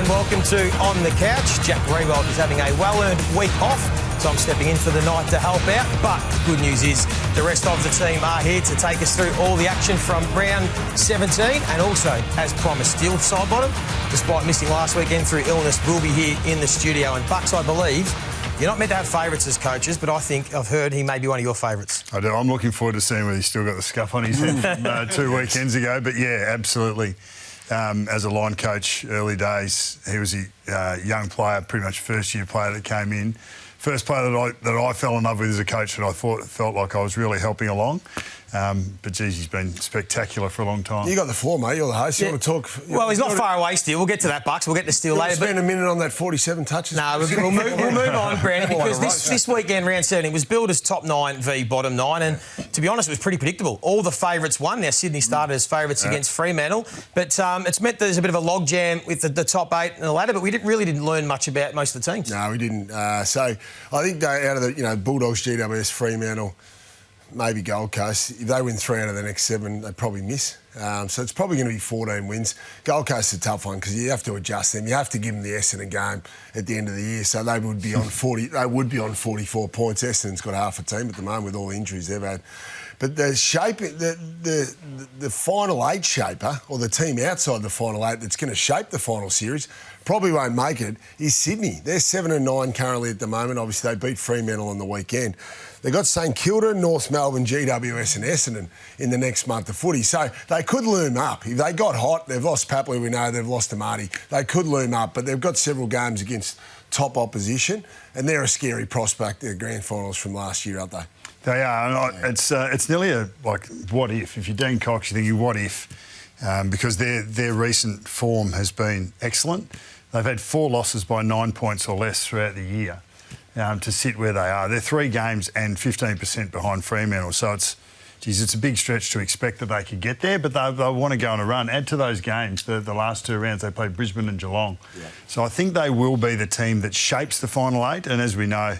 and welcome to On the Couch. Jack Rewald is having a well-earned week off, so I'm stepping in for the night to help out. But the good news is the rest of the team are here to take us through all the action from round 17, and also, as promised, Steele Sidebottom, despite missing last weekend through illness, will be here in the studio. And Bucks, I believe, you're not meant to have favourites as coaches, but I think I've heard he may be one of your favourites. I do. I'm looking forward to seeing whether he's still got the scuff on his head from 2 weekends ago. But yeah, absolutely. As a line coach, early days, he was a young player, pretty much first-year player that came in. First player that I fell in love with as a coach that I felt like I was really helping along. But, geez, he's been spectacular for a long time. You got the floor, mate. You're the host. You want to talk? Well, he's not far away still. We'll get to that, Bucks. We'll get to Steele later. Spend a minute on that 47 touches. No, we'll move on, Brandon, because this weekend, round 17, was billed as top 9 v bottom 9, and to be honest, it was pretty predictable. All the favourites won. Now, Sydney started as favourites against Fremantle, but it's meant there's a bit of a logjam with the top 8 and the ladder, but we really didn't learn much about most of the teams. No, we didn't. So I think out of the Bulldogs, GWS, Fremantle, maybe Gold Coast, if they win 3 out of the next 7, they'd probably miss. So it's probably going to be 14 wins. Gold Coast is a tough one because you have to adjust them. You have to give them the Essendon game at the end of the year. So they would be on 40. They would be on 44 points. Essendon's got half a team at the moment with all the injuries they've had. But the shape, the final 8 shaper, or the team outside the final 8 that's going to shape the final series, probably won't make it, is Sydney. They're 7 and 9 currently at the moment. Obviously, they beat Fremantle on the weekend. They've got St Kilda, North Melbourne, GWS and Essendon in the next month of footy. So they could loom up. If they got hot, they've lost Papley, we know, they've lost Amati. They could loom up, but they've got several games against top opposition, and they're a scary prospect. They're grand finals from last year, aren't they? They are. It's nearly a, what if? If you're Dean Cox, you're thinking, what if? Because their recent form has been excellent. They've had 4 losses by 9 points or less throughout the year to sit where they are. They're 3 games and 15% behind Fremantle. So it's a big stretch to expect that they could get there, but they want to go on a run. Add to those games, the last 2 rounds, they played Brisbane and Geelong. Yeah. So I think they will be the team that shapes the final 8, and as we know,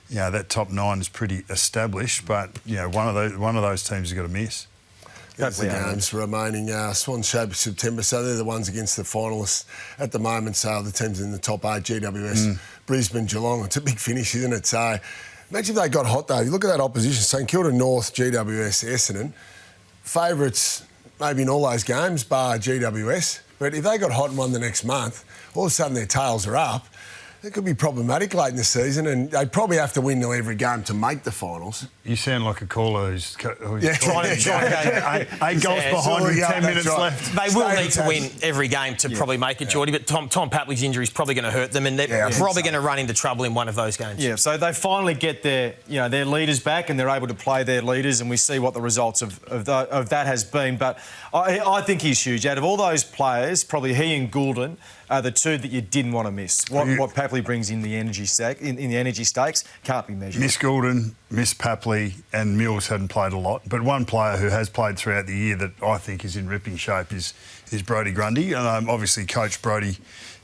that top 9 is pretty established, but one of those teams has got to miss. That's the games remaining. Swan shape of September, so they're the ones against the finalists at the moment. So the teams in the top 8, GWS, Brisbane, Geelong. It's a big finish, isn't it? So imagine if they got hot though. You look at that opposition: St Kilda, North, GWS, Essendon. Favourites maybe in all those games, bar GWS. But if they got hot and won the next month, all of a sudden their tails are up. It could be problematic late in the season, and they'd probably have to win nearly every game to make the finals. You sound like a caller who's trying to go 8 goals behind with 10 minutes left. They will need to win every game to probably make it, Geordie, but Tom Papley's injury is probably going to hurt them, and they're probably going to run into trouble in one of those games. Yeah, so they finally get their leaders back, and they're able to play their leaders, and we see what the results of that has been. But I think he's huge. Out of all those players, probably he and Goulden are the 2 that you didn't want to miss. What Papley brings in the energy stakes can't be measured. Miss Goulden, Miss Papley and Mills hadn't played a lot, but one player who has played throughout the year that I think is in ripping shape is Brodie Grundy. And obviously coached Brodie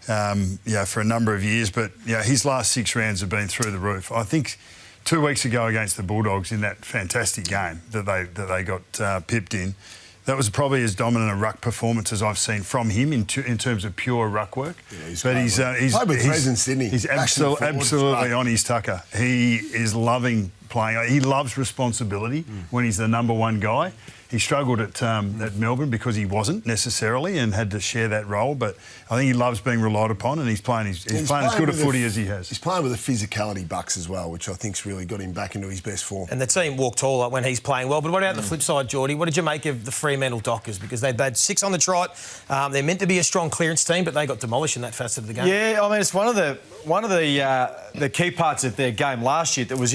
for a number of years, but his last 6 rounds have been through the roof. I think 2 weeks ago against the Bulldogs in that fantastic game that they got pipped in, that was probably as dominant a ruck performance as I've seen from him in terms of pure ruck work. Yeah, he's presence, didn't he? He's absolutely on his tucker. He is loving playing. He loves responsibility when he's the number 1 guy. He struggled at Melbourne because he wasn't necessarily and had to share that role, but I think he loves being relied upon, and he's playing as good a footy as he has. He's playing with a physicality, Bucks, as well, which I think's really got him back into his best form. And the team walk taller when he's playing well. But what about the flip side, Geordie? What did you make of the Fremantle Dockers? Because they've had 6 on the trot. They're meant to be a strong clearance team, but they got demolished in that facet of the game. Yeah, I mean, it's one of the key parts of their game last year that was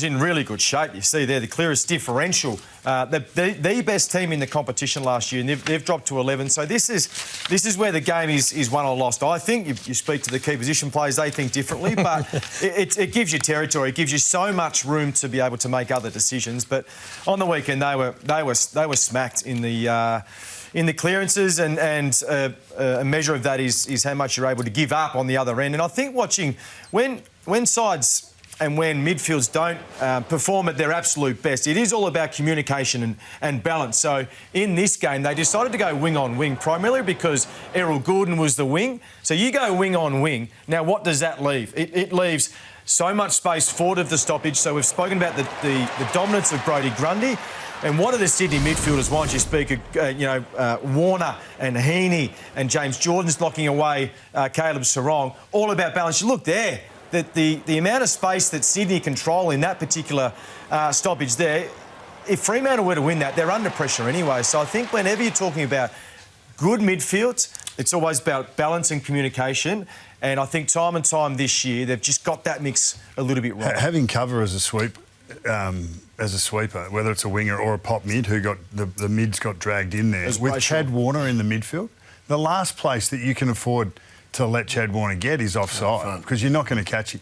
in really good shape. You see there the clearest differential. The best team in the competition last year, and they've dropped to 11. So this is where the game is won or lost. I think you speak to the key position players, they think differently, but it gives you territory. It gives you so much room to be able to make other decisions. But on the weekend, they were smacked in the clearances, and a measure of that is how much you're able to give up on the other end. And I think watching when sides and when midfields don't perform at their absolute best. It is all about communication and balance. So in this game, they decided to go wing on wing, primarily because Errol Goulden was the wing. So you go wing on wing. Now, what does that leave? It leaves so much space forward of the stoppage. So we've spoken about the dominance of Brodie Grundy. And what do the Sydney midfielders want? You speak of, Warner and Heaney and James Jordan's knocking away Caleb Sarong. All about balance. You look there, that the amount of space that Sydney control in that particular stoppage there, if Fremantle were to win that, they're under pressure anyway. So I think whenever you're talking about good midfields, it's always about balance and communication. And I think time and time this year, they've just got that mix a little bit wrong. Having cover as a sweeper, whether it's a winger or a pop mid who got the mids got dragged in there. With Chad Warner in the midfield, the last place that you can afford to let Chad Warner get is offside because you're not going to catch him.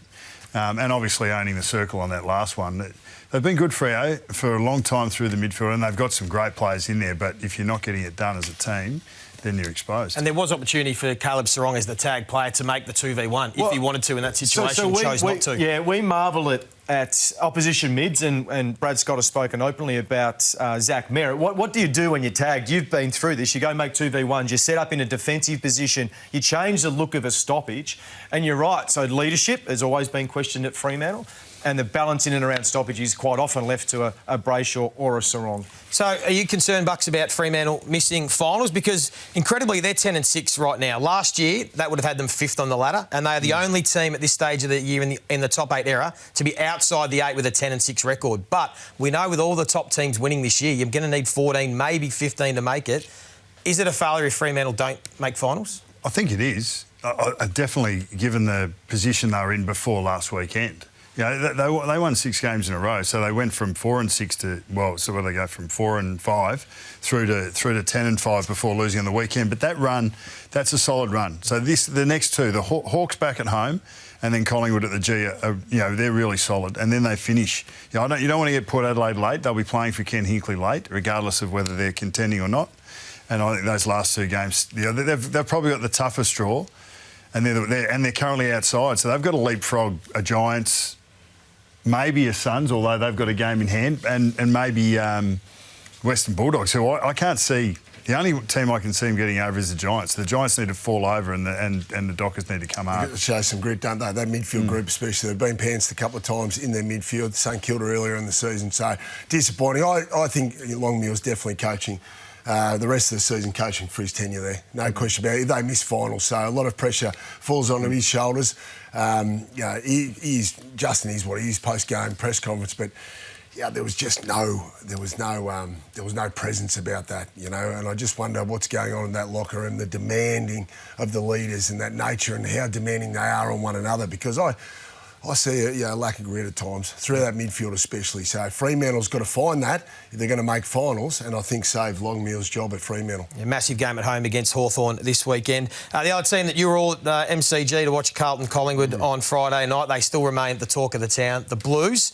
And obviously owning the circle on that last one. They've been good for a long time through the midfield, and they've got some great players in there, but if you're not getting it done as a team, then you're exposed. And there was opportunity for Caleb Sarong as the tag player to make the 2v1 if he wanted to in that situation, chose not to. Yeah, we marvel at opposition mids, and Brad Scott has spoken openly about Zach Merritt. What do you do when you're tagged? You've been through this. You go make 2v1s, you set up in a defensive position, you change the look of a stoppage, and you're right. So leadership has always been questioned at Fremantle, and the balance in and around stoppage is quite often left to a Brayshaw or a Sarong. So are you concerned, Bucks, about Fremantle missing finals? Because incredibly, they're 10-6 right now. Last year, that would have had them 5th on the ladder, and they are the only team at this stage of the year in the top 8 era to be outside the 8 with a 10-6 record. But we know with all the top teams winning this year, you're going to need 14, maybe 15 to make it. Is it a failure if Fremantle don't make finals? I think it is. Definitely, given the position they were in before last weekend. Yeah, they won 6 games in a row, so they went from 4-6 to so where they go from 4-5 through to 10-5 before losing on the weekend. But that run, that's a solid run. So the next two, the Hawks back at home, and then Collingwood at the G, they're really solid. And then they finish. You don't want to get Port Adelaide late. They'll be playing for Ken Hinkley late, regardless of whether they're contending or not. And I think those last 2 games, they've probably got the toughest draw, and they're currently outside, so they've got to leapfrog a Giants. Maybe a Suns, although they've got a game in hand, and maybe Western Bulldogs, who I can't see. The only team I can see them getting over is the Giants. The Giants need to fall over, and the Dockers need to come up. Show some grit, don't they? That midfield group especially. They've been pantsed a couple of times in their midfield. St Kilda earlier in the season, so disappointing. I think Longmuir's definitely coaching. The rest of the season coaching for his tenure there. No question about it. They miss finals, so a lot of pressure falls onto his shoulders. Justin is what he is post-game press conference, but there was no presence about that, and I just wonder what's going on in that locker room, the demanding of the leaders and that nature and how demanding they are on one another, because I see a lack of grit at times, through that midfield especially. So Fremantle's got to find that if they're going to make finals, and I think save Longmuir's job at Fremantle. A massive game at home against Hawthorn this weekend. The other team that you were all at MCG to watch, Carlton Collingwood on Friday night, they still remain the talk of the town, the Blues.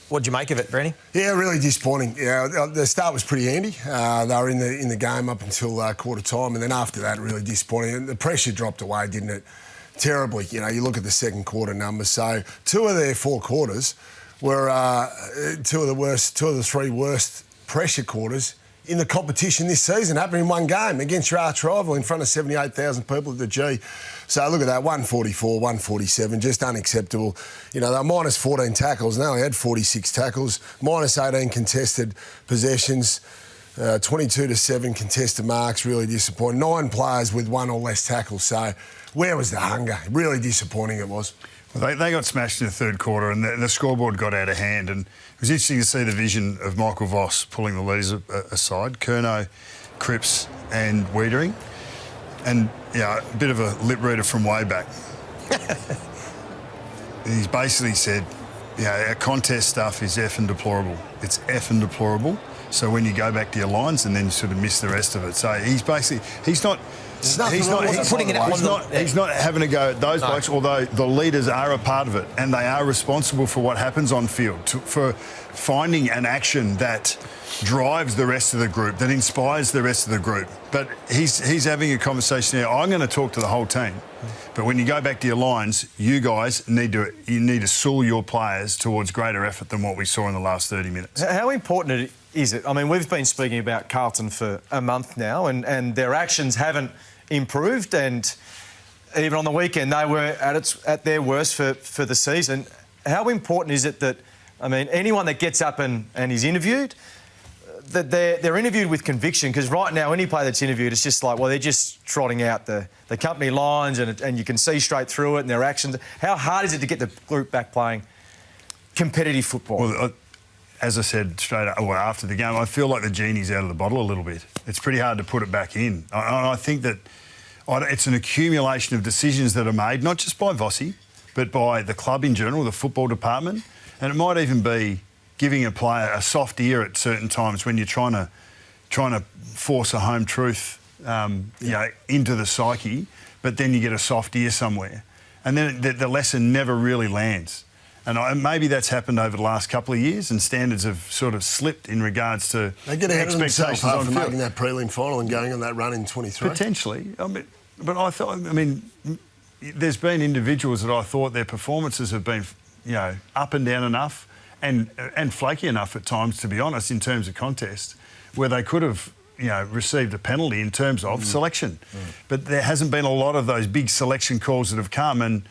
What did you make of it, Brenny? Yeah, really disappointing. The start was pretty handy. They were in the game up until quarter time, and then after that, really disappointing. And the pressure dropped away, didn't it? Terribly. You look at the second quarter numbers. So 2 of their 4 quarters were 2 of the 3 worst pressure quarters in the competition this season, happening in one game against your arch rival in front of 78,000 people at the G. So look at that, 144, 147, just unacceptable. They were minus 14 tackles, and they only had 46 tackles, minus 18 contested possessions, 22-7 contested marks, really disappointing. 9 players with 1 or less tackles, so where was the hunger? Really disappointing it was. Well, they got smashed in the third quarter, and the scoreboard got out of hand. And it was interesting to see the vision of Michael Voss pulling the leaders aside, Curnow, Cripps and Wiedering. And, a bit of a lip reader from way back. He's basically said, our contest stuff is effing deplorable. It's effing deplorable. So when you go back to your lines and then you sort of miss the rest of it. So he's not having a go at those blokes, although the leaders are a part of it and they are responsible for what happens on field, for finding an action that drives the rest of the group, that inspires the rest of the group. But he's having a conversation here. I'm going to talk to the whole team. But when you go back to your lines, you guys need to school your players towards greater effort than what we saw in the last 30 minutes. How important is it? I mean, we've been speaking about Carlton for a month now, and their actions haven't improved, and even on the weekend they were at their worst for the season. How important is it that, I mean, anyone that gets up and is interviewed, that they're interviewed with conviction? Because right now any player that's interviewed, it's just like, well, they're just trotting out the company lines and you can see straight through it and their actions. How hard is it to get the group back playing competitive football? Well, as I said after the game, I feel like the genie's out of the bottle a little bit. It's pretty hard to put it back in. I think that it's an accumulation of decisions that are made, not just by Vossi, but by the club in general, the football department. And it might even be giving a player a soft ear at certain times when you're trying to force a home truth, into the psyche, but then you get a soft ear somewhere, and then the lesson never really lands. And maybe that's happened over the last couple of years, and standards have sort of slipped in regards to they get ahead of themselves after on making that prelim final and going on that run in 23. Potentially, there's been individuals that I thought their performances have been, up and down enough. And flaky enough at times, to be honest, in terms of contest, where they could have, received a penalty in terms of selection. But there hasn't been a lot of those big selection calls that have come, and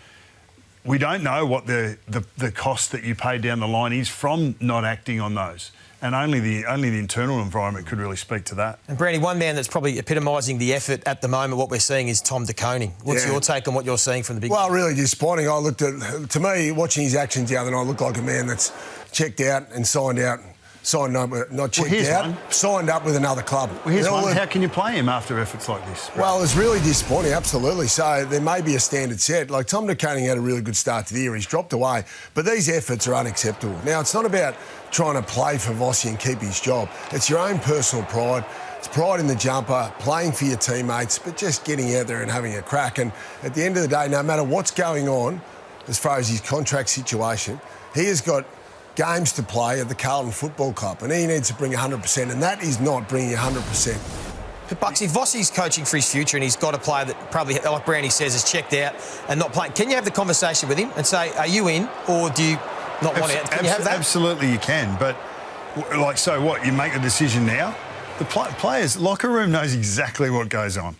we don't know what the cost that you pay down the line is from not acting on those. And only the internal environment could really speak to that. And Brandy, one man that's probably epitomising the effort at the moment, what we're seeing, is Tom De Koning. What's your take on what you're seeing from the big... Well, really disappointing. To me, watching his actions the other night, looked like a man that's checked out and signed up, signed up with another club. Well, here's one. How can you play him after efforts like this? Well, it's really disappointing, absolutely. So there may be a standard set. Like Tom De Koning had a really good start to the year. He's dropped away. But these efforts are unacceptable. Now, it's not about trying to play for Vossi and keep his job. It's your own personal pride. It's pride in the jumper, playing for your teammates, but just getting out there and having a crack. And at the end of the day, no matter what's going on, as far as his contract situation, he has got games to play at the Carlton Football Club, and he needs to bring 100%, and that is not bringing 100%. But Bucks, if Vossi's coaching for his future and he's got a player that probably, like Brownie says, is checked out and not playing, can you have the conversation with him and say, are you in, or do you not want out? Can you have that? Absolutely you can, but so what? You make the decision now? The players' locker room knows exactly what goes on,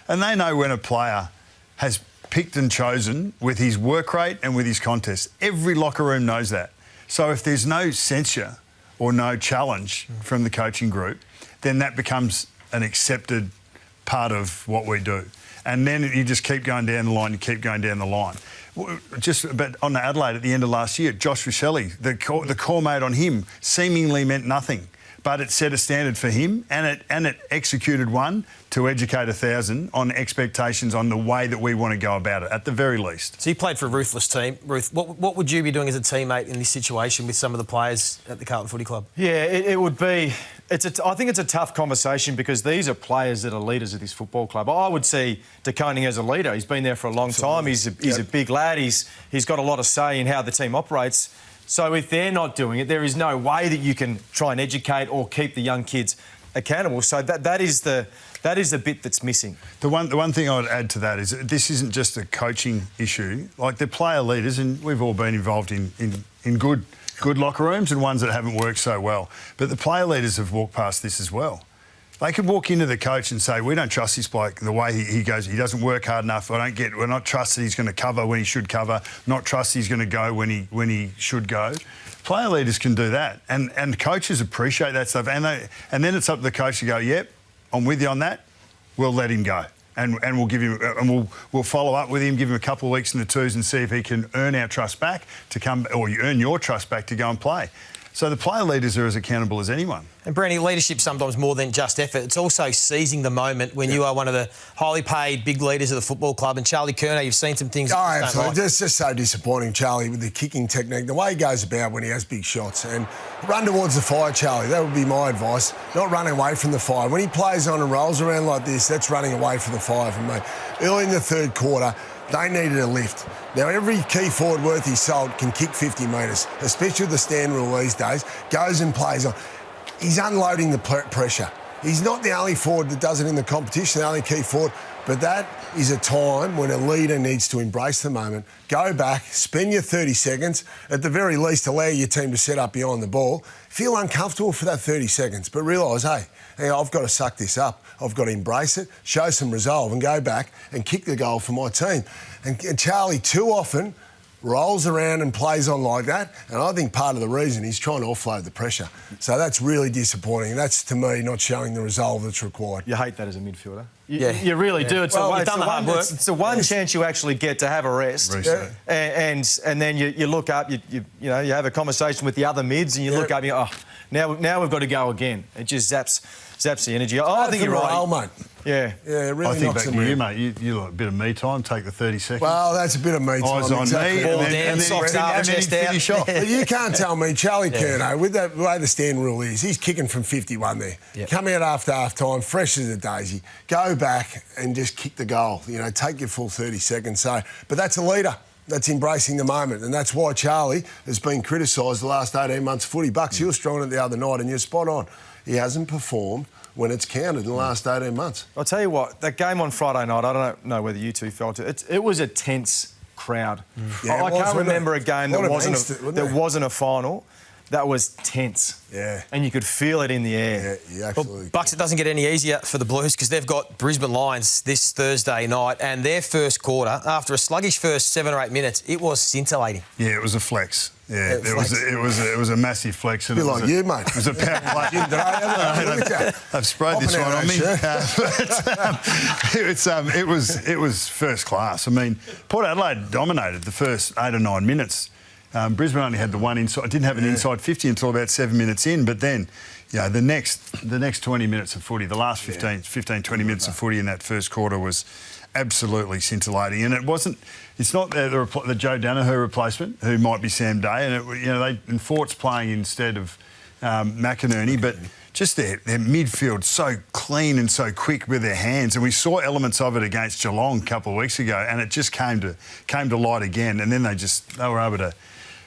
and they know when a player has picked and chosen with his work rate and with his contest. Every locker room knows that. So if there's no censure or no challenge from the coaching group, then that becomes an accepted part of what we do. And then you just keep going down the line, But on the Adelaide at the end of last year, Josh Richelli, the call made on him seemingly meant nothing. But it set a standard for him, and it executed one to educate 1,000 on expectations on the way that we want to go about it, at the very least. So you played for a ruthless team. Ruth, what would you be doing as a teammate in this situation with some of the players at the Carlton Footy Club? Yeah, it would be... I think it's a tough conversation because these are players that are leaders of this football club. I would see De Koning as a leader. He's been there for a long time. He's a big lad. He's got a lot of say in how the team operates. So if they're not doing it, there is no way that you can try and educate or keep the young kids accountable. So that is the bit that's missing. The one thing I would add to that is this isn't just a coaching issue. Like, the player leaders, and we've all been involved in good locker rooms and ones that haven't worked so well. But the player leaders have walked past this as well. They could walk into the coach and say, we don't trust this bloke the way he goes. He doesn't work hard enough. We're not trusted he's going to cover when he should cover, not trust he's going to go when he should go. Player leaders can do that. And coaches appreciate that stuff. And then it's up to the coach to go, yep, I'm with you on that. We'll let him go. And we'll give him, and we'll follow up with him, give him a couple of weeks in the twos and see if he can earn our trust back to come, or you earn your trust back to go and play. So the player leaders are as accountable as anyone. And Brandy, leadership sometimes more than just effort. It's also seizing the moment when you are one of the highly paid big leaders of the football club. And Charlie Curnow, you've seen some things. Oh, absolutely. It's just so disappointing, Charlie, with the kicking technique, the way he goes about when he has big shots. And run towards the fire, Charlie. That would be my advice. Not running away from the fire. When he plays on and rolls around like this, that's running away from the fire for me. Early in the third quarter, they needed a lift. Now, every key forward worth his salt can kick 50 metres, especially with the stand rule these days, goes and plays on. He's unloading the pressure. He's not the only forward that does it in the competition, the only key forward, but that is a time when a leader needs to embrace the moment, go back, spend your 30 seconds, at the very least allow your team to set up behind the ball, feel uncomfortable for that 30 seconds, but realise, hey, I've got to suck this up. I've got to embrace it, show some resolve and go back and kick the goal for my team. And Charlie too often rolls around and plays on like that, and I think part of the reason he's trying to offload the pressure. So that's really disappointing. That's, to me, not showing the resolve that's required. You hate that as a midfielder. You really do. It's the one chance you actually get to have a rest. And then you look up, you have a conversation with the other mids, and you look up and you go, oh, now we've got to go again. It just zaps the energy. I think you're right. Mate. Yeah. Yeah, it really I think knocks back to you, mate. You like a bit of me time, take the 30 seconds. Well, that's a bit of me time. Eyes on exactly. me, and then finish off. But you can't tell me, Charlie Curnow, with the way the stand rule is, he's kicking from 51 there. Yep. Come out after half-time, fresh as a daisy. Go back and just kick the goal. Take your full 30 seconds. But that's a leader. That's embracing the moment, and that's why Charlie has been criticised the last 18 months of footy. Bucks, you were strong on it the other night, and you're spot on. He hasn't performed when it's counted in the last 18 months. I'll tell you what, that game on Friday night, I don't know whether you two felt it. It was a tense crowd. Yeah, I can't remember a game that wasn't a final that was tense. Yeah. And you could feel it in the air. Yeah, absolutely. Well, Bucks, it doesn't get any easier for the Blues because they've got Brisbane Lions this Thursday night, and their first quarter, after a sluggish first 7 or 8 minutes, it was scintillating. Yeah, it was a flex. Yeah, it was a massive flex. And a bit like you, mate. It was a power play. I've sprayed this one on me. It was first class. I mean, Port Adelaide dominated the first 8 or 9 minutes. Brisbane only had the one inside. Didn't have an inside 50 until about 7 minutes in. But then, the next 20 minutes of footy, the last 15, 20 minutes of footy in that first quarter was absolutely scintillating. And it's not the Joe Danaher replacement, who might be Sam Day, and Fort's playing instead of McInerney, but just their midfield so clean and so quick with their hands. And we saw elements of it against Geelong a couple of weeks ago, and it just came to light again. And then they were able to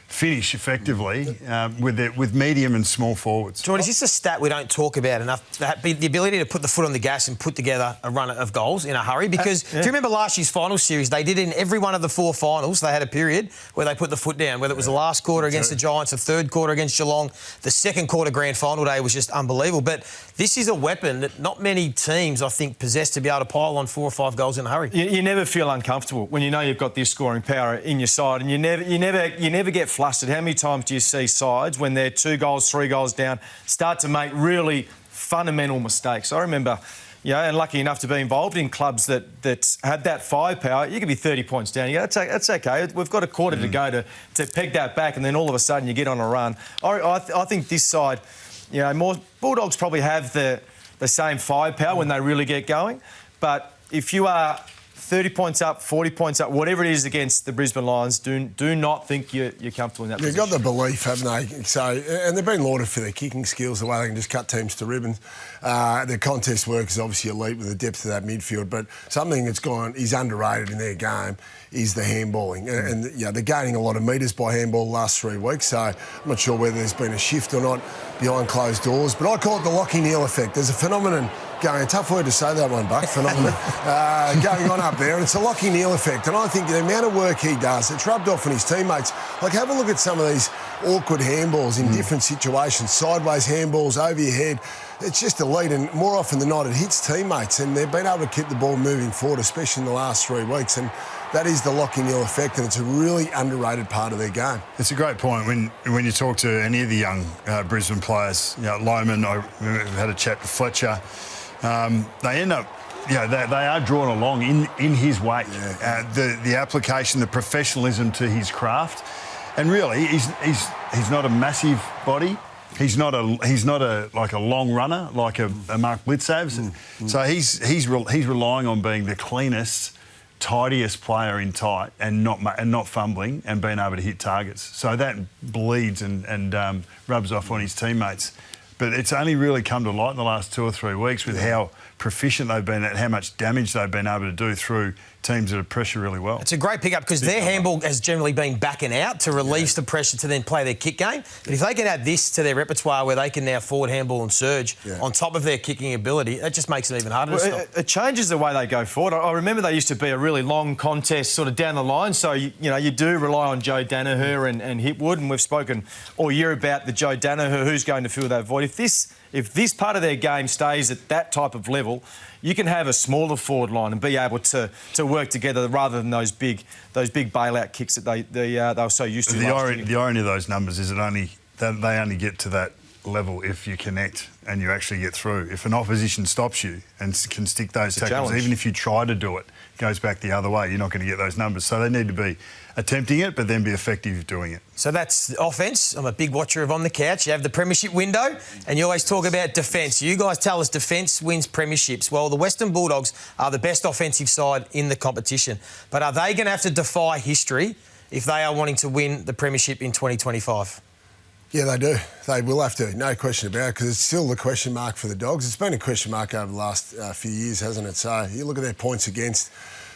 finish effectively with medium and small forwards. Jordan, is this a stat we don't talk about enough? The ability to put the foot on the gas and put together a run of goals in a hurry? Because do you remember last year's final series? They did it in every one of the 4 finals. They had a period where they put the foot down, whether it was the last quarter against the Giants, the third quarter against Geelong, the second quarter grand final day was just unbelievable. But this is a weapon that not many teams, I think, possess to be able to pile on 4 or 5 goals in a hurry. You never feel uncomfortable when you know you've got this scoring power in your side, and you never get flustered. How many times do you see sides when they're 2 goals, 3 goals down start to make really fundamental mistakes? I remember, and lucky enough to be involved in clubs that had that firepower. You could be 30 points down. You go, that's okay. We've got a quarter to go to peg that back, and then all of a sudden you get on a run. I think this side, more Bulldogs probably have the same firepower when they really get going, but if you are 30 points up, 40 points up, whatever it is against the Brisbane Lions, do not think you're comfortable in that position. They've got the belief, haven't they? And they've been lauded for their kicking skills, the way they can just cut teams to ribbons. Their contest work is obviously elite with the depth of that midfield, but something that's is underrated in their game is the handballing. And they're gaining a lot of metres by handball the last 3 weeks, so I'm not sure whether there's been a shift or not behind closed doors, but I call it the Lockie Neal effect. There's a phenomenon going, a tough word to say that one, Buck, phenomenon, going on up there, and it's a Lockie Neal effect, and I think the amount of work he does, it's rubbed off on his teammates. Like, have a look at some of these awkward handballs in different situations, sideways handballs, over your head. It's just elite, and more often than not, it hits teammates, and they've been able to keep the ball moving forward, especially in the last 3 weeks, and that is the Lockie Neal effect, and it's a really underrated part of their game. It's a great point when you talk to any of the young Brisbane players. Lohman, I had a chat with Fletcher. They end up, they are drawn along in his way. The application, the professionalism to his craft, and really, he's not a massive body. He's not a like a long runner like a Mark Blitzavs. So he's relying on being the cleanest, tidiest player in tight and not fumbling and being able to hit targets. So that bleeds and rubs off on his teammates. But it's only really come to light in the last 2 or 3 weeks with how proficient they've been at, how much damage they've been able to do through teams that pressure really well. It's a great pickup because their handball has generally been backing out to release the pressure to then play their kick game. But if they can add this to their repertoire where they can now forward handball and surge on top of their kicking ability, it just makes it even harder to stop. It changes the way they go forward. I remember they used to be a really long contest sort of down the line, so you do rely on Joe Danaher and Hipwood, and we've spoken all year about the Joe Danaher who's going to fill that void. If this part of their game stays at that type of level, you can have a smaller forward line and be able to work together rather than those big bailout kicks that they were so used to. The irony of those numbers is that they only get to that level if you connect and you actually get through. If an opposition stops you and can stick those tackles, even if you try to do it, goes back the other way, you're not going to get those numbers. So they need to be attempting it, but then be effective doing it. So that's offence. I'm a big watcher of On the Couch. You have the premiership window, and you always talk about defence. You guys tell us defence wins premierships. Well, the Western Bulldogs are the best offensive side in the competition. But are they going to have to defy history if they are wanting to win the premiership in 2025? Yeah, they do. They will have to, no question about it, because it's still the question mark for the Dogs. It's been a question mark over the last few years, hasn't it? So you look at their points against.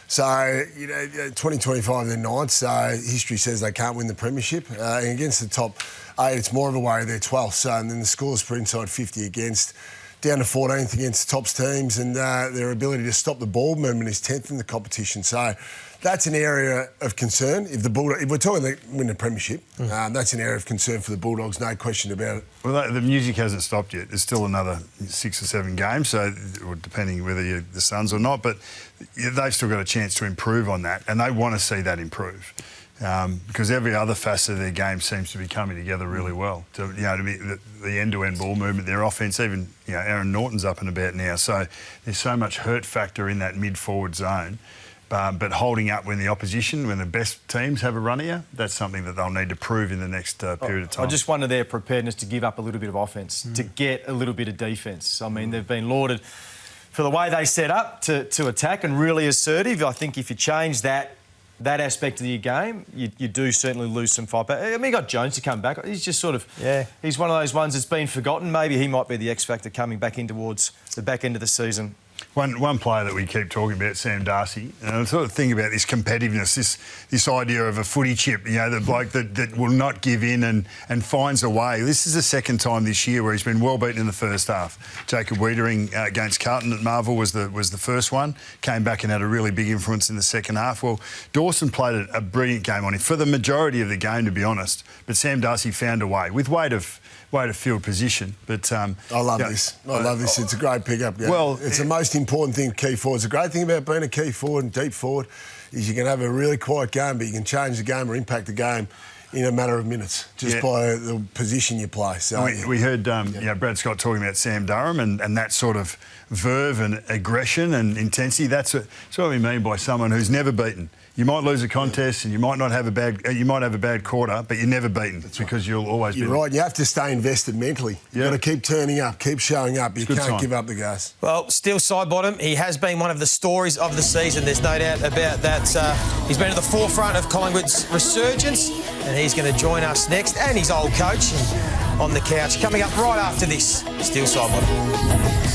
So, 2025, they're ninth, so history says they can't win the premiership. And against the top 8, it's more of a worry they're 12th. So, and then the scores per inside 50 against, down to 14th against the tops teams, and their ability to stop the ball movement is 10th in the competition. So that's an area of concern. If we're talking they win the premiership, that's an area of concern for the Bulldogs, no question about it. Well, the music hasn't stopped yet. There's still another 6 or 7 games, so depending whether you're the Suns or not, but they've still got a chance to improve on that, and they want to see that improve. Because every other facet of their game seems to be coming together really well. To be the end-to-end ball movement, their offence, even Aaron Norton's up and about now. So there's so much hurt factor in that mid-forward zone. But holding up when the best teams have a run at you, that's something that they'll need to prove in the next period of time. I just wonder their preparedness to give up a little bit of offence, to get a little bit of defence. I mean, they've been lauded for the way they set up to attack and really assertive. I think if you change that aspect of your game, you do certainly lose some fight. But I mean, you got Jones to come back. He's just sort of... Yeah. He's one of those ones that's been forgotten. Maybe he might be the X factor coming back in towards the back end of the season. One player that we keep talking about, Sam Darcy, and I sort of think about this competitiveness, this idea of a footy chip, the bloke that will not give in and finds a way. This is the second time this year where he's been well beaten in the first half. Jacob Wiedering against Carlton at Marvel was the first one, came back and had a really big influence in the second half. Well, Dawson played a brilliant game on him for the majority of the game, to be honest, but Sam Darcy found a way with weight of field position. But I love this. I love this. It's a great pickup. Yeah. Well, it's the most important thing, key forward. It's a great thing about being a key forward and deep forward is you can have a really quiet game, but you can change the game or impact the game in a matter of minutes just by the position you play. So we heard Brad Scott talking about Sam Durham and that sort of verve and aggression and intensity. That's what we mean by someone who's never beaten. You might lose a contest and you might have a bad quarter, but you're never beaten. That's because you'll always be. You're right. You have to stay invested mentally. You've got to keep turning up, keep showing up. You can't give up the gas. Well, Steele Sidebottom, he has been one of the stories of the season. There's no doubt about that. He's been at the forefront of Collingwood's resurgence, and he's going to join us next, and his old coach On the Couch. Coming up right after this, Steele Sidebottom.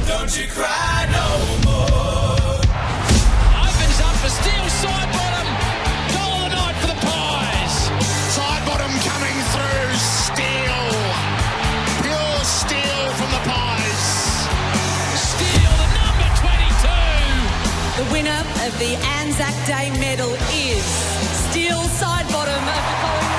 Don't you cry no more. Opens up for Steele Sidebottom. Goal of the night for the Pies. Sidebottom coming through. Steele. Pure Steele from the Pies. Steele, the number 22. The winner of the Anzac Day medal is Steele Sidebottom of the Collingwood.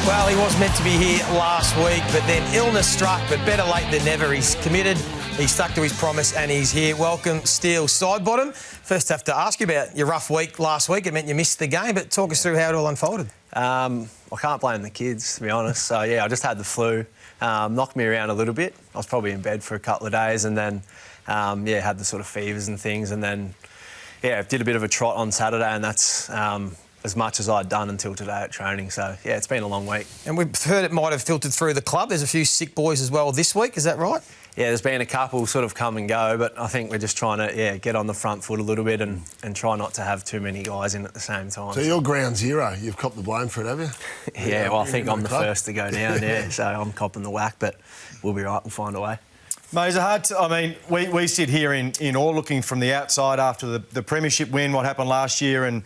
Well, he was meant to be here last week, but then illness struck, but better late than never. He's committed, he stuck to his promise, and he's here. Welcome, Steele Sidebottom. First, I have to ask you about your rough week last week. It meant you missed the game, but talk us through how it all unfolded. I can't blame the kids, to be honest. So, yeah, I just had the flu. Knocked me around a little bit. I was probably in bed for a couple of days and then, had the sort of fevers and things. And then, did a bit of a trot on Saturday, and that's... as much as I'd done until today at training. So, it's been a long week. And we've heard it might have filtered through the club. There's a few sick boys as well this week, is that right? yeah, there's been a couple sort of come and go, but I think we're just trying to get on the front foot a little bit and try not to have too many guys in at the same time. So you're ground zero. You've copped the blame for it, have you? Yeah, well, I think I'm the first to go down, yeah, so I'm copping the whack, but we'll be right, we'll find a way. Mate, is it hard to, I mean, we sit here in awe looking from the outside after the premiership win, what happened last year, and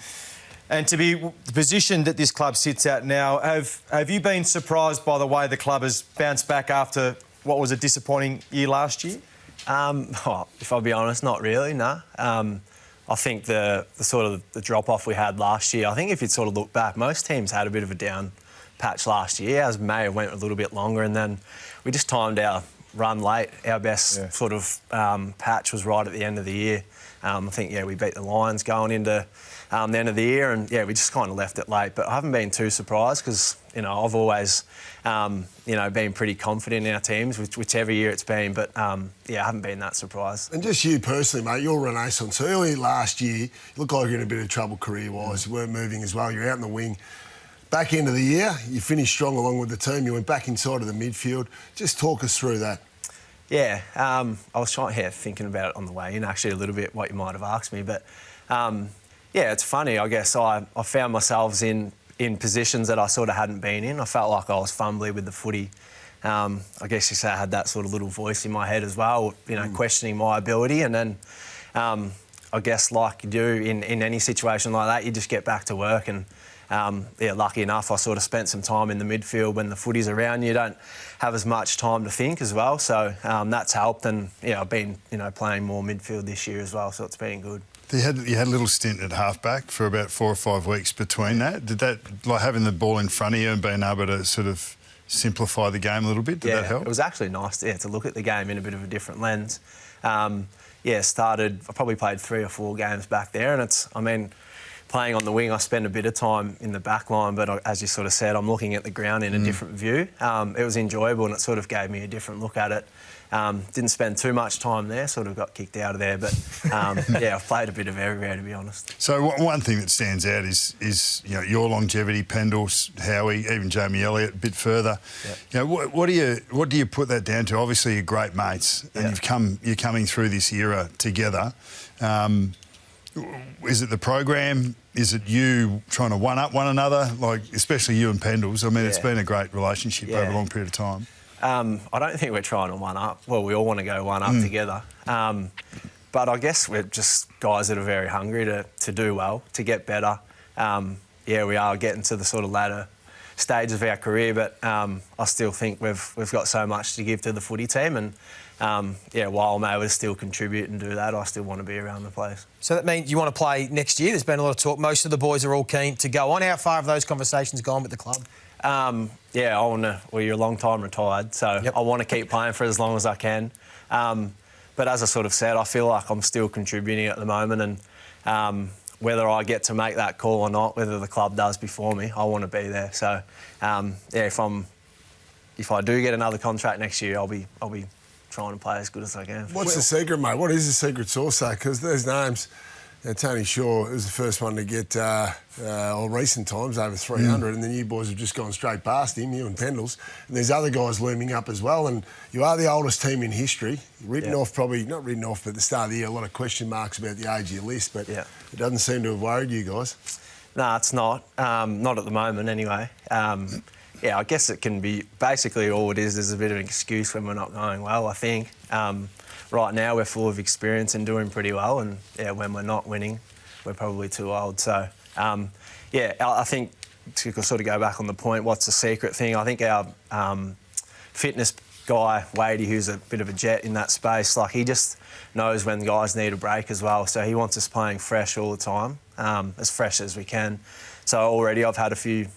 to be the position that this club sits at now, have you been surprised by the way the club has bounced back after what was a disappointing year last year? Well, if I'll be honest, not really, no. I think the sort of the drop-off we had last year, I think if you'd sort of look back, most teams had a bit of a down patch last year. Ours may have went a little bit longer, and then we just timed our run late. Our best sort of patch was right at the end of the year. I think, we beat the Lions going into the end of the year, and, we just kind of left it late. But I haven't been too surprised because, I've always, been pretty confident in our teams, whichever year it's been. But, I haven't been that surprised. And just you personally, mate, your renaissance. Early last year, you looked like you were in a bit of trouble career-wise. You weren't moving as well. You're out in the wing. Back end of the year, you finished strong along with the team. You went back inside of the midfield. Just talk us through that. Yeah, I was thinking about it on the way in, actually, a little bit, what you might have asked me. But, it's funny. I guess I found myself in positions that I sort of hadn't been in. I felt like I was fumbling with the footy. I guess you say I had that sort of little voice in my head as well, questioning my ability. And then, I guess like you do in any situation like that, you just get back to work. And, lucky enough, I sort of spent some time in the midfield. When the footy's around, you don't have as much time to think as well. So that's helped. And, I've been, playing more midfield this year as well, so it's been good. You had a little stint at halfback for about 4 or 5 weeks between that. Did that, like having the ball in front of you and being able to sort of simplify the game a little bit, did that help? It was actually nice to look at the game in a bit of a different lens. I probably played 3 or 4 games back there, and playing on the wing, I spend a bit of time in the back line, but as you sort of said, I'm looking at the ground in a different view. It was enjoyable, and it sort of gave me a different look at it. Didn't spend too much time there, sort of got kicked out of there, but I've played a bit of everywhere, to be honest. So one thing that stands out is your longevity, Pendles, Howie, even Jamie Elliott a bit further. Yep. What do you put that down to? Obviously, you're great mates, and you're coming through this era together. Is it the program? Is it you trying to one-up one another? Like, especially you and Pendles. It's been a great relationship over a long period of time. I don't think we're trying to one-up. Well, we all want to go one-up together. But I guess we're just guys that are very hungry to do well, to get better. We are getting to the sort of latter stages of our career, but I still think we've got so much to give to the footy team, and while I'm able to still contribute and do that, I still want to be around the place. So that means you want to play next year? There's been a lot of talk. Most of the boys are all keen to go on. How far have those conversations gone with the club? I want to... Well, you're a long time retired, so I want to keep playing for as long as I can. But as I sort of said, I feel like I'm still contributing at the moment, and whether I get to make that call or not, whether the club does before me, I want to be there. So, if I do get another contract next year, I'll be trying to play as good as I can. What's the secret, mate? What is the secret sauce, though? Because there's names. Tony Shaw is the first one to get, recent times, over 300, and then you boys have just gone straight past him, you and Pendles. And there's other guys looming up as well, and you are the oldest team in history. Written off, probably, not written off, but at the start of the year, a lot of question marks about the age of your list, but it doesn't seem to have worried you guys. No, it's not. Not at the moment, anyway. I guess it can be... Basically, all it is a bit of an excuse when we're not going well, I think. Right now, we're full of experience and doing pretty well, and when we're not winning, we're probably too old. So, I think to sort of go back on the point, what's the secret thing? I think our fitness guy, Wadey, who's a bit of a jet in that space, like he just knows when guys need a break as well. So he wants us playing fresh all the time, as fresh as we can. So already I've had a few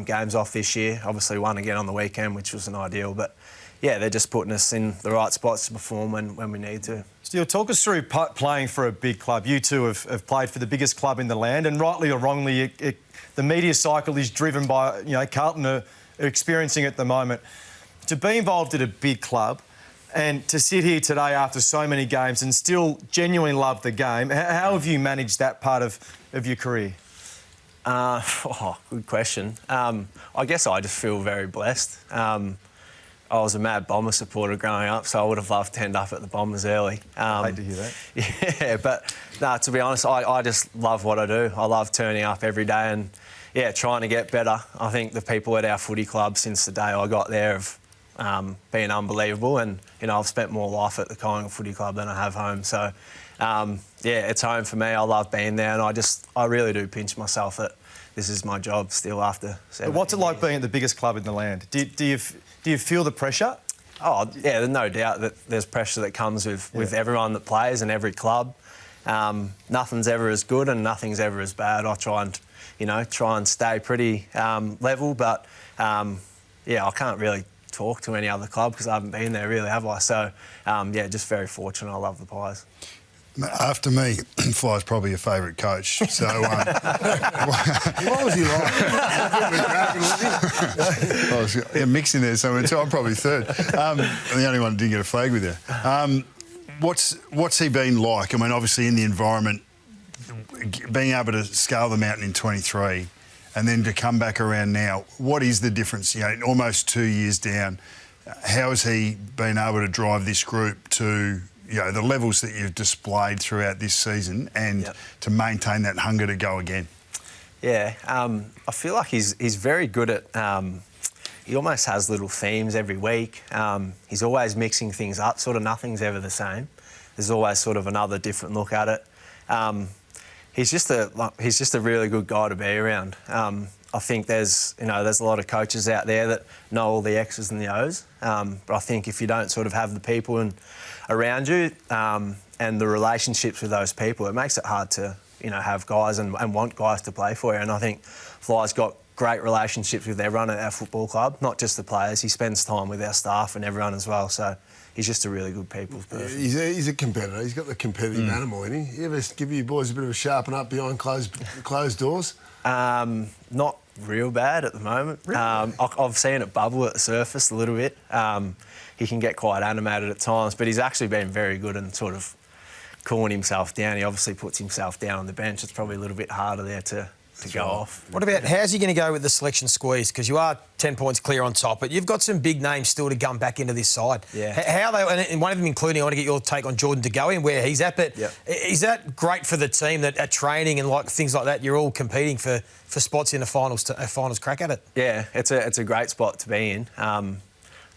games off this year. Obviously one again on the weekend, which wasn't ideal, but they're just putting us in the right spots to perform when we need to. Steele, talk us through playing for a big club. You two have played for the biggest club in the land, and rightly or wrongly, the media cycle is driven by, Carlton are experiencing at the moment. To be involved at a big club and to sit here today after so many games and still genuinely love the game, how have you managed that part of your career? Good question. I guess I just feel very blessed. I was a mad Bomber supporter growing up, so I would have loved to end up at the Bombers early. I hate to hear that. Yeah, but no, to be honest, I just love what I do. I love turning up every day and, yeah, trying to get better. I think the people at our footy club since the day I got there have been unbelievable, and, you know, I've spent more life at the Collingwood Footy Club than I have home. So, yeah, it's home for me. I love being there, and I really do pinch myself that this is my job still after 7 What's it like years. being at the biggest club in the land? Do you feel the pressure? Oh, yeah, there's no doubt that there's pressure that comes with everyone that plays and every club. Nothing's ever as good and nothing's ever as bad. I try and stay pretty level, but yeah, I can't really talk to any other club because I haven't been there really, have I? So, yeah, just very fortunate. I love the Pies. After me, Fly's probably your favourite coach. So, What was he like? I was mixing there somewhere too. I'm probably third. I'm the only one who didn't get a flag with you. What's he been like? I mean, obviously in the environment, being able to scale the mountain in 23 and then to come back around now, what is the difference? You know, almost 2 years down, how has he been able to drive this group to, you know, the levels that you've displayed throughout this season and to maintain that hunger to go again? Yeah, I feel like he's very good at... he almost has little themes every week. He's always mixing things up. Sort of nothing's ever the same. There's always sort of another different look at it. He's just a really good guy to be around. I think there's a lot of coaches out there that know all the X's and the O's. But I think if you don't sort of have the people around you and the relationships with those people, it makes it hard to, you know, have guys and want guys to play for you. And I think Fly's got great relationships with everyone at our football club, not just the players. He spends time with our staff and everyone as well. So he's just a really good people's person. He's a competitor. He's got the competitive animal in him. He ever give you boys a bit of a sharpen up behind closed doors? Not real bad at the moment. Really? I've seen it bubble at the surface a little bit. He can get quite animated at times, but he's actually been very good and sort of cooling himself down. He obviously puts himself down on the bench. It's probably a little bit harder there to go off. What about, how's he going to go with the selection squeeze? Because you are 10 points clear on top, but you've got some big names still to come back into this side. Yeah. How they, and one of them including, I want to get your take on Jordan De Goey and where he's at, but is that great for the team that at training and like things like that, you're all competing for spots in a finals crack at it? Yeah, it's a great spot to be in.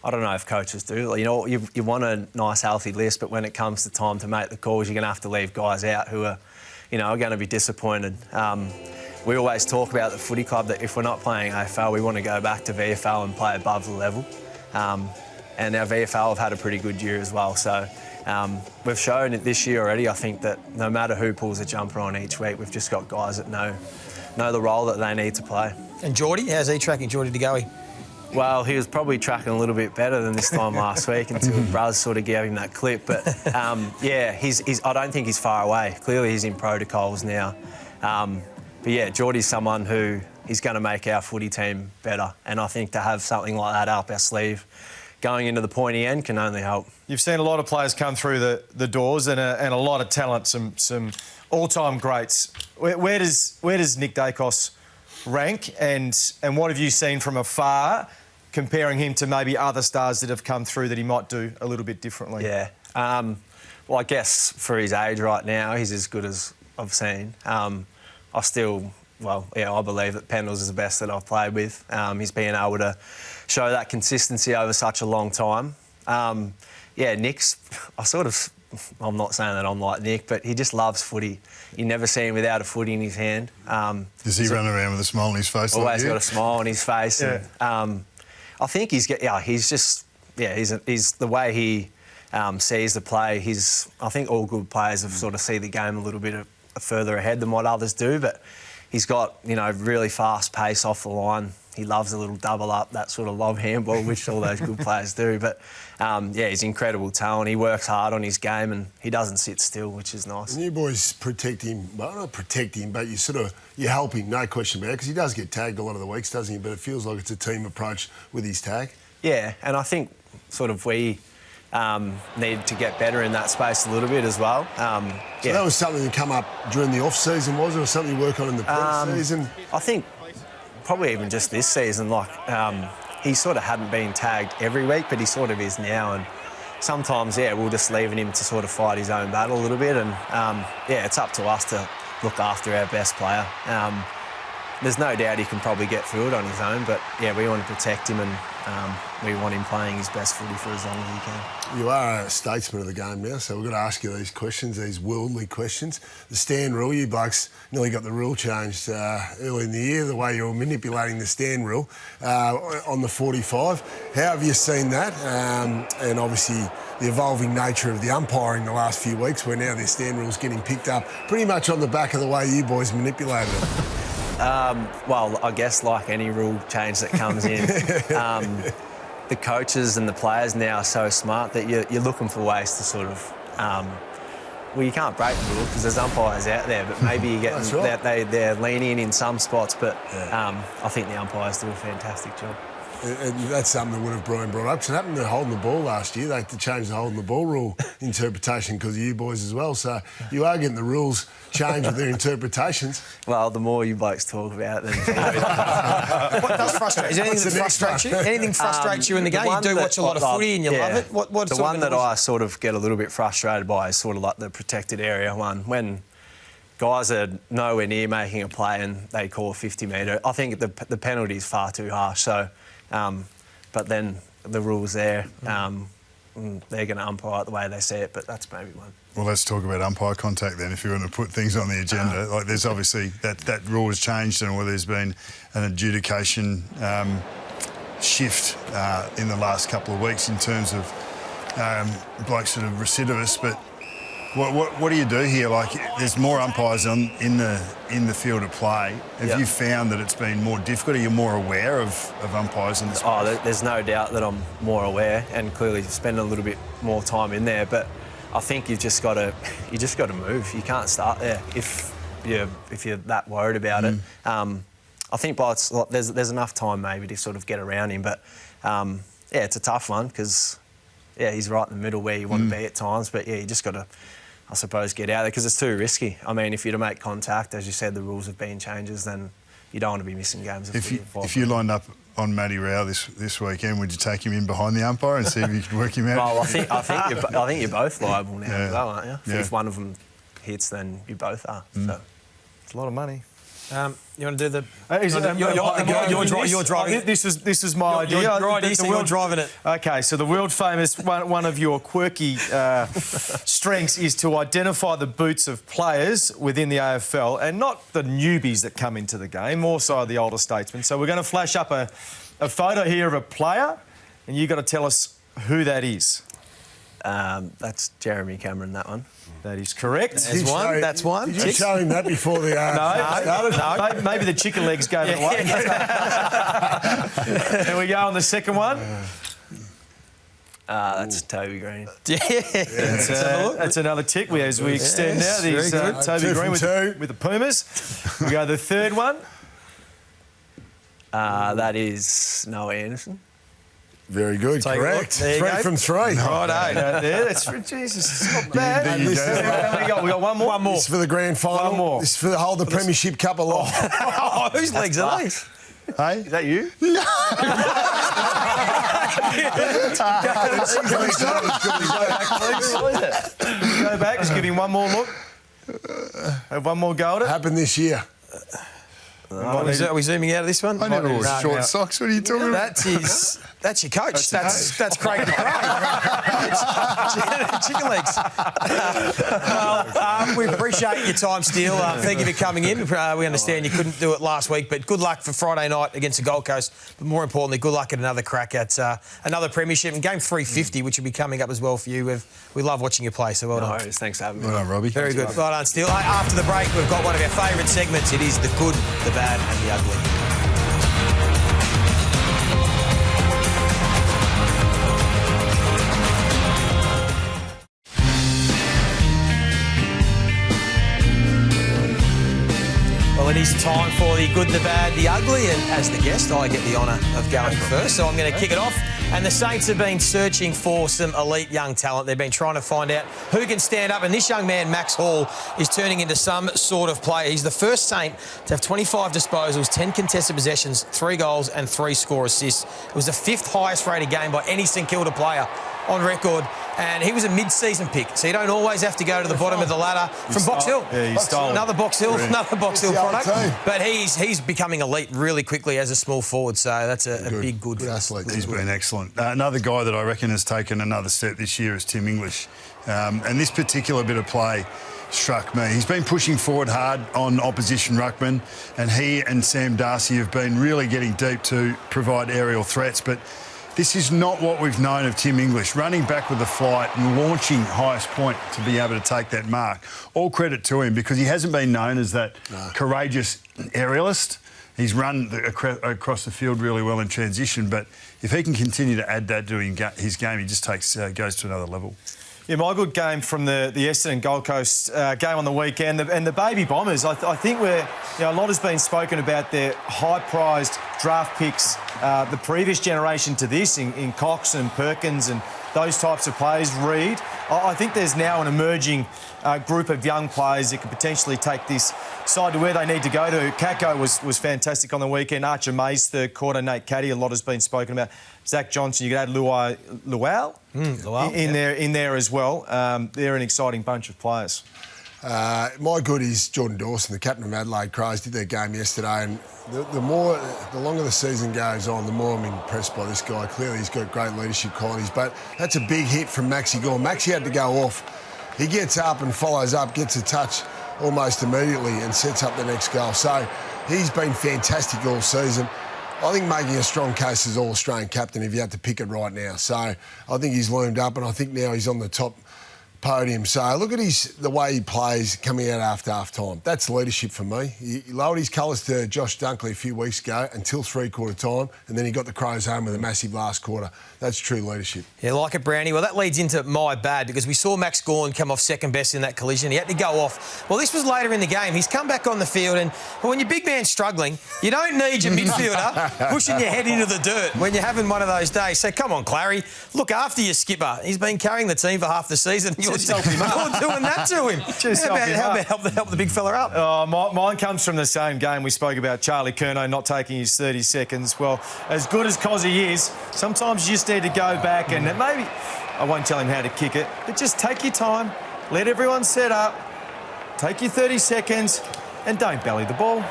I don't know if coaches do. You know, you want a nice, healthy list, but when it comes to time to make the calls, you're going to have to leave guys out who are, you know, are going to be disappointed. We always talk about the footy club that if we're not playing AFL, we want to go back to VFL and play above the level. And our VFL have had a pretty good year as well. So we've shown it this year already. I think that no matter who pulls a jumper on each week, we've just got guys that know the role that they need to play. And Geordie, how's he tracking, Geordie De Goey? Well, he was probably tracking a little bit better than this time last week until Bruz sort of gave him that clip. But, yeah, I don't think he's far away. Clearly he's in protocols now. But, yeah, Geordie's someone who is going to make our footy team better. And I think to have something like that up our sleeve going into the pointy end can only help. You've seen a lot of players come through the doors and a lot of talent, some all-time greats. Where does Nick Dacos rank and what have you seen from afar comparing him to maybe other stars that have come through that he might do a little bit differently? Yeah. Well, I guess for his age right now, he's as good as I've seen. I believe that Pendles is the best that I've played with. He's been able to show that consistency over such a long time. Nick's... I'm not saying that I'm like Nick, but he just loves footy. You never see him without a footy in his hand. Does he run around with a smile on his face? Always like got a smile on his face. Yeah. And, I think he's the way he sees the play. I think all good players have sort of see the game a little bit further ahead than what others do, but he's got, you know, really fast pace off the line. He loves a little double up, that sort of lob handball, which all those good players do. But, he's incredible talent. He works hard on his game and he doesn't sit still, which is nice. And you boys protect him. Well, not protect him, but you help him, no question about it, because he does get tagged a lot of the weeks, doesn't he? But it feels like it's a team approach with his tag. Yeah, and I think sort of we need to get better in that space a little bit as well. So that was something that come up during the off-season, was it? Or something you work on in the pre-season? I think probably even just this season, he sort of hadn't been tagged every week, but he sort of is now. And sometimes, we're just leaving him to sort of fight his own battle a little bit. And, it's up to us to look after our best player. There's no doubt he can probably get through it on his own, but, we want to protect him and we want him playing his best footy for as long as he can. You are a statesman of the game now, so we've got to ask you these questions, these worldly questions. The stand rule, you blokes nearly got the rule changed early in the year, the way you were manipulating the stand rule on the 45. How have you seen that? And obviously the evolving nature of the umpiring the last few weeks, where now their stand rule's getting picked up pretty much on the back of the way you boys manipulated it. Well, I guess like any rule change that comes in, the coaches and the players now are so smart that you're looking for ways to sort of... well, you can't break the rule because there's umpires out there, but maybe you get they're lenient in some spots, but I think the umpires do a fantastic job. And that's something that would have Brian brought up. So it happened to holding the ball last year. They had to change the holding the ball rule interpretation because of you boys as well. So you are getting the rules changed with their interpretations. Well, the more you blokes talk about it, then... What does frustrate? Is there anything that frustrates you? Anything frustrates you in the game? You do watch a lot of footy and you love it. What's the one that I sort of get a little bit frustrated by is sort of like the protected area one. When guys are nowhere near making a play and they call a 50-metre, I think the penalty is far too harsh. So... but then the rules there, they're going to umpire it the way they see it, but that's maybe one. Well, let's talk about umpire contact then, if you want to put things on the agenda. Like, there's obviously that rule has changed, and there's been an adjudication shift in the last couple of weeks in terms of blokes sort of recidivists. But what do you do here? Like, there's more umpires in the field of play. Have you found that it's been more difficult? Are you more aware of umpires in the space? Oh, there's no doubt that I'm more aware, and clearly spending a little bit more time in there. But I think you've just got to move. You can't start there if you're that worried about it. I think there's enough time maybe to sort of get around him. But it's a tough one because he's right in the middle where you want to be at times. But you just got to, I suppose, get out there because it's too risky. I mean, if you're to make contact, as you said, the rules have been changes, then you don't want to be missing games. If you lined up on Matty Rao this weekend, would you take him in behind the umpire and see if you could work him out? Well, I think you're both liable now, as well, aren't you? If one of them hits, then you both are. So It's a lot of money. You want to do the... You're driving. This is my idea. You're driving it. Okay, so the world famous one of your quirky strengths is to identify the boots of players within the AFL, and not the newbies that come into the game, more so the older statesmen. So we're going to flash up a photo here of a player, and you've got to tell us who that is. That's Jeremy Cameron, that one. That is correct. That's one. Did you show him that before the started? No. Maybe the chicken legs gave it away. There we go on the second one. That's Toby Green. That's another tick. As we extend now, there's Toby Green with the Pumas. We go to the third one. That is Noah Anderson. Very good, correct. 3 from 3. Right, that's Jesus, it's not bad. We got one more. This is for the grand final. One more. This is for the hold the Premiership Cup aloft. Whose legs are these? Hey? Is that you? Go back, just give him one more look. Have one more go at it. Happened this year. Are we zooming out of this one? I never wore short socks. What are you talking about? That's your coach. That's Craig McRae. Chicken legs. Well, we appreciate your time, Steele. Thank you for coming in. We understand you couldn't do it last week, but good luck for Friday night against the Gold Coast. But more importantly, good luck at another crack at another premiership and game 350, which will be coming up as well for you. We love watching you play, so well done. Thanks for having me. Well done, Robbie. Very good. Well done, Steele. After the break, we've got one of our favourite segments. It is the good, the bad and the ugly. Well, it is time for the good, the bad, the ugly, and as the guest, I get the honour of going first, so I'm going to kick it off. And the Saints have been searching for some elite young talent. They've been trying to find out who can stand up, and this young man, Max Hall, is turning into some sort of player. He's the first Saint to have 25 disposals, 10 contested possessions, 3 goals and 3 score assists. It was the 5th highest rated game by any St Kilda player on record, and he was a mid-season pick, so you don't always have to go to the bottom of the ladder from Box Hill. Yeah, he's stolen. Another Box Hill product. But he's becoming elite really quickly as a small forward, so that's a big good athlete. He's been excellent. Another guy that I reckon has taken another step this year is Tim English, and this particular bit of play struck me. He's been pushing forward hard on opposition ruckmen, and he and Sam Darcy have been really getting deep to provide aerial threats, but this is not what we've known of Tim English, running back with the flight and launching highest point to be able to take that mark. All credit to him, because he hasn't been known as that courageous aerialist. He's run across the field really well in transition, but if he can continue to add that to his game, he just goes to another level. Yeah, my good game from the Essendon Gold Coast game on the weekend, and the Baby Bombers. I think a lot has been spoken about their high-prized draft picks, the previous generation to this, in Cox and Perkins and those types of players. Reid. I think there's now an emerging group of young players that could potentially take this side to where they need to go to. Kako was fantastic on the weekend. Archer May's third quarter. Nate Caddy, a lot has been spoken about. Zach Johnson, you could add Luau in there as well. They're an exciting bunch of players. My good is Jordan Dawson, the captain of Adelaide Crows, did their game yesterday, and the longer the season goes on, the more I'm impressed by this guy. Clearly he's got great leadership qualities, but that's a big hit from Maxi Gorn. Maxi had to go off. He gets up and follows up, gets a touch almost immediately and sets up the next goal. So he's been fantastic all season. I think making a strong case as All-Australian captain if you had to pick it right now. So I think he's loomed up, and I think now he's on the top podium. So look at the way he plays coming out after half-time. That's leadership for me. He lowered his colours to Josh Dunkley a few weeks ago until three-quarter time, and then he got the Crows home with a massive last quarter. That's true leadership. Yeah, like it, Brownie. Well, that leads into my bad, because we saw Max Gorn come off second best in that collision. He had to go off. Well, this was later in the game. He's come back on the field, and when your big man's struggling, you don't need your midfielder pushing your head into the dirt when you're having one of those days. So come on, Clary, look after your skipper. He's been carrying the team for half the season. You're doing that to him. How about help the big fella up? Mine comes from the same game. We spoke about Charlie Curnow not taking his 30 seconds. Well, as good as Cozzy is, sometimes you just need to go back and maybe, I won't tell him how to kick it, but just take your time, let everyone set up, take your 30 seconds and don't belly the ball.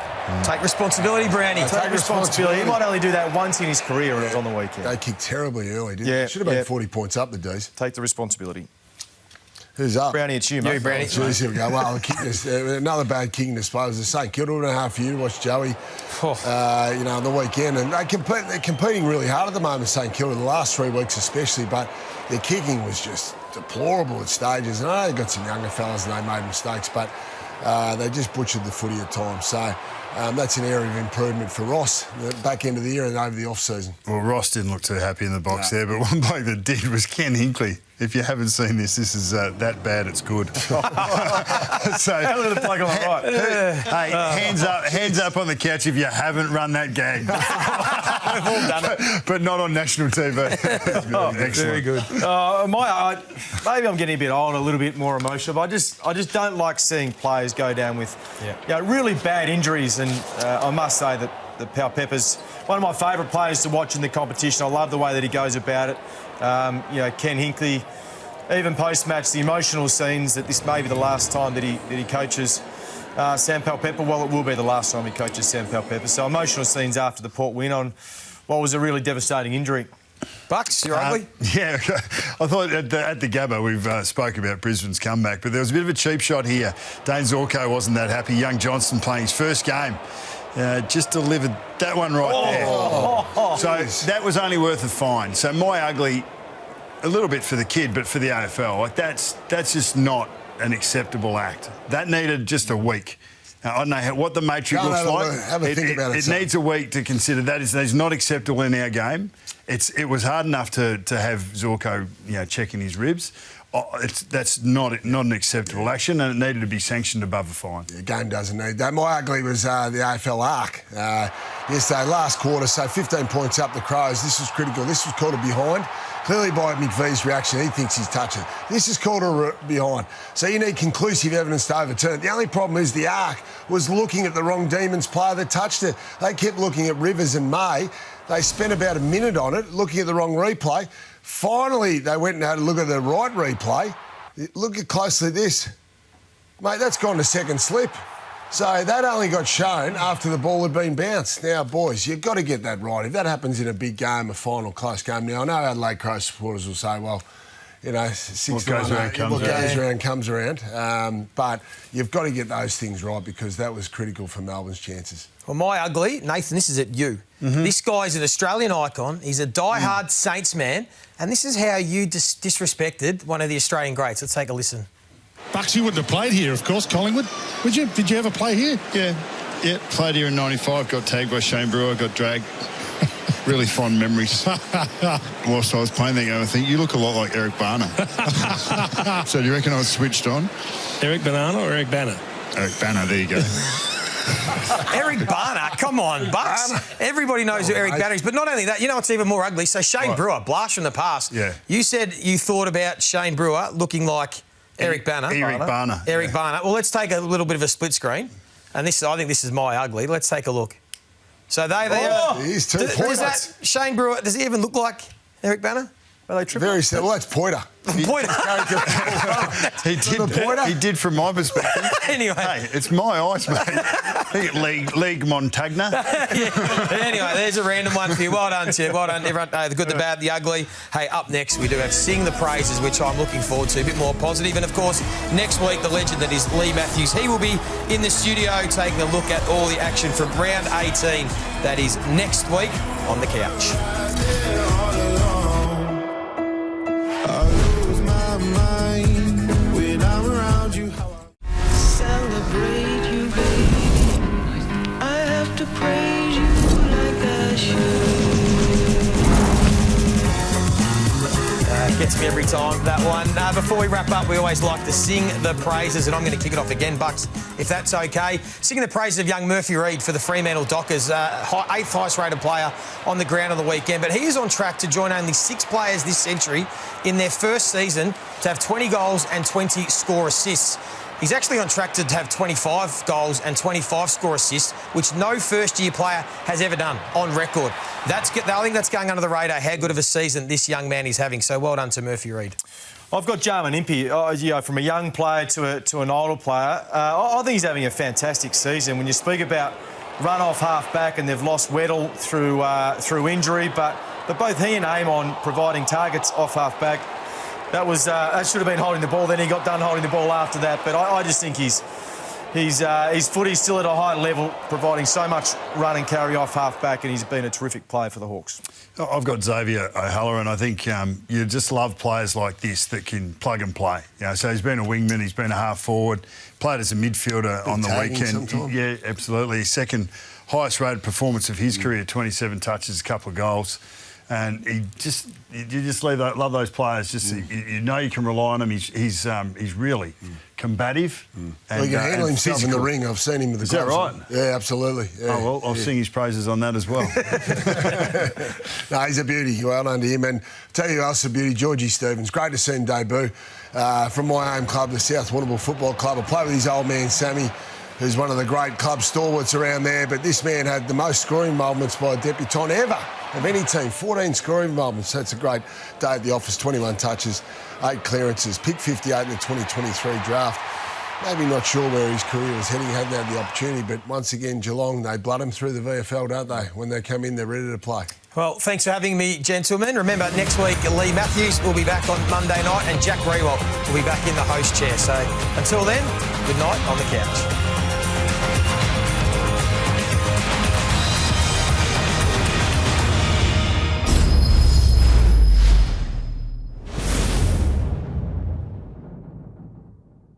Take responsibility, Brownie. Take responsibility. He might only do that once in his career, and it was on the weekend. They kicked terribly early, didn't they? Should have been 40 points up, the D's. Take the responsibility. Who's up? Brownie, it's you, mate. You, Brownie. Jeez, here we go. Well, another bad kicking disposal. St Kilda, 2.5 for you to watch Joey, on the weekend. And they're competing really hard at the moment, St Kilda, the last 3 weeks especially, but their kicking was just deplorable at stages. And I know they've got some younger fellas and they made mistakes, but they just butchered the footy at times. So that's an area of improvement for Ross, the back end of the year and over the off-season. Well, Ross didn't look too happy in the box there, but one bloke that did was Ken Hinkley. If you haven't seen this is that bad it's good. So, Look at the plug on the right. Hey, hands up on the couch if you haven't run that gag. We've all done it. But not on national TV. Excellent. Very good. Maybe I'm getting a bit old, a little bit more emotional, but I just don't like seeing players go down with really bad injuries. And I must say that the Pau Pepper's one of my favourite players to watch in the competition. I love the way that he goes about it. Ken Hinkley, even post-match, the emotional scenes that this may be the last time that he coaches Sam Pepper. Well, it will be the last time he coaches Sam Pepper. So emotional scenes after the Port win on what was a really devastating injury. Bucks, you're ugly? Yeah, I thought at the Gabba we've spoke about Brisbane's comeback, but there was a bit of a cheap shot here. Dane Zorko wasn't that happy. Young Johnston playing his first game. Just delivered that one right there. So that was only worth a fine. So my ugly, a little bit for the kid, but for the AFL, that's just not an acceptable act. That needed just a week. I don't know what the matrix looks like. Have a think about it. It needs a week to consider that is not acceptable in our game. It was hard enough to have Zorko, checking his ribs. that's not an acceptable action, and it needed to be sanctioned above a fine. The game doesn't need that. My ugly was the AFL arc yesterday, last quarter, so 15 points up the Crows. This was critical. This was called a behind. Clearly by McVee's reaction, he thinks he's touched it. This is called a behind. So you need conclusive evidence to overturn it. The only problem is the arc was looking at the wrong Demons player that touched it. They kept looking at Rivers and May. They spent about a minute on it, looking at the wrong replay. Finally, they went and had a look at the right replay. Look at closely at this. Mate, that's gone to second slip. So that only got shown after the ball had been bounced. Now, boys, you've got to get that right. If that happens in a big game, a final close game. Now, I know Adelaide Crows supporters will say, well, you know, what goes around comes around. But you've got to get those things right because that was critical for Melbourne's chances. Well, my ugly, Nathan, this is at you. This guy's an Australian icon. He's a die-hard Saints man. And this is how you disrespected one of the Australian greats. Let's take a listen. Bucks, you wouldn't have played here, of course, Collingwood. Would you? Did you ever play here? Yeah, played here in '95, got tagged by Shane Brewer, got dragged. Really fond memories. Whilst I was playing that game, I think you look a lot like Eric Barner. So do you reckon I was switched on? Eric Banana or Eric Banner? Eric Banner, there you go. Eric Barner, come on, Bucks. Everybody knows who Eric Barner is. But not only that, you know what's even more ugly? So Shane Brewer, blast from the past. Yeah. You said you thought about Shane Brewer looking like Eric Banner. Eric Barner. Eric Barner. Well, let's take a little bit of a split screen. And this, I think this is my ugly. Let's take a look. So He's 2 points. Does that Shane Brewer, does he even look like Eric Banner? Are they triple? Very simple. Well, that's Poiter. Poiter. He did from my perspective. Anyway. Hey, it's my eyes, mate. Leigh Montagna. Yeah. Anyway, there's a random one for you. Well done, Tim. Well done, everyone. The good, the bad, the ugly. Hey, up next, we do have Sing the Praises, which I'm looking forward to. A bit more positive. And, of course, next week, the legend that is Leigh Matthews. He will be in the studio taking a look at all the action from round 18. That is next week on The Couch. Celebrate you, baby. I have to praise you like I should. Gets me every time, that one. Before we wrap up, we always like to sing the praises, and I'm going to kick it off again, Bucks, if that's okay. Singing the praises of young Murphy Reid for the Fremantle Dockers, 8th highest rated player on the ground on the weekend. But he is on track to join only 6 players this century in their first season to have 20 goals and 20 score assists. He's actually on track to have 25 goals and 25 score assists, which no first-year player has ever done on record. I think that's going under the radar, how good of a season this young man is having. So well done to Murphy Reid. I've got Jarman Impey, from a young player to an older player. I think he's having a fantastic season. When you speak about run-off half-back and they've lost Weddle through injury, but both he and Amon providing targets off half-back. That should have been holding the ball. Then he got done holding the ball after that. But I just think his footy's still at a high level, providing so much run and carry off half-back, and he's been a terrific player for the Hawks. I've got Xavier O'Halloran. I think you just love players like this that can plug and play. So he's been a wingman, he's been a half-forward, played as a midfielder on the weekend. Yeah, absolutely. Second highest rated performance of his career, 27 touches, a couple of goals. And you just love those players. You know you can rely on him. He's really combative. And, he can handle himself physical. In the ring. I've seen him with the gloves. Is that right? Yeah, absolutely. Yeah. Oh, well, I'll sing his praises on that as well. No, he's a beauty. Well done to him. And tell you who else is a beauty, Georgie Stevens. Great to see him debut from my home club, the South Warrnambool Football Club. I played with his old man, Sammy, who's one of the great club stalwarts around there. But this man had the most scoring involvements by a debutant ever of any team, 14 scoring involvements. So it's a great day at the office, 21 touches, 8 clearances, picked 58 in the 2023 draft. Maybe not sure where his career was heading, hadn't had the opportunity, but once again, Geelong, they blood him through the VFL, don't they? When they come in, they're ready to play. Well, thanks for having me, gentlemen. Remember, next week, Leigh Matthews will be back on Monday night and Jack Rewalt will be back in the host chair. So until then, good night on the couch.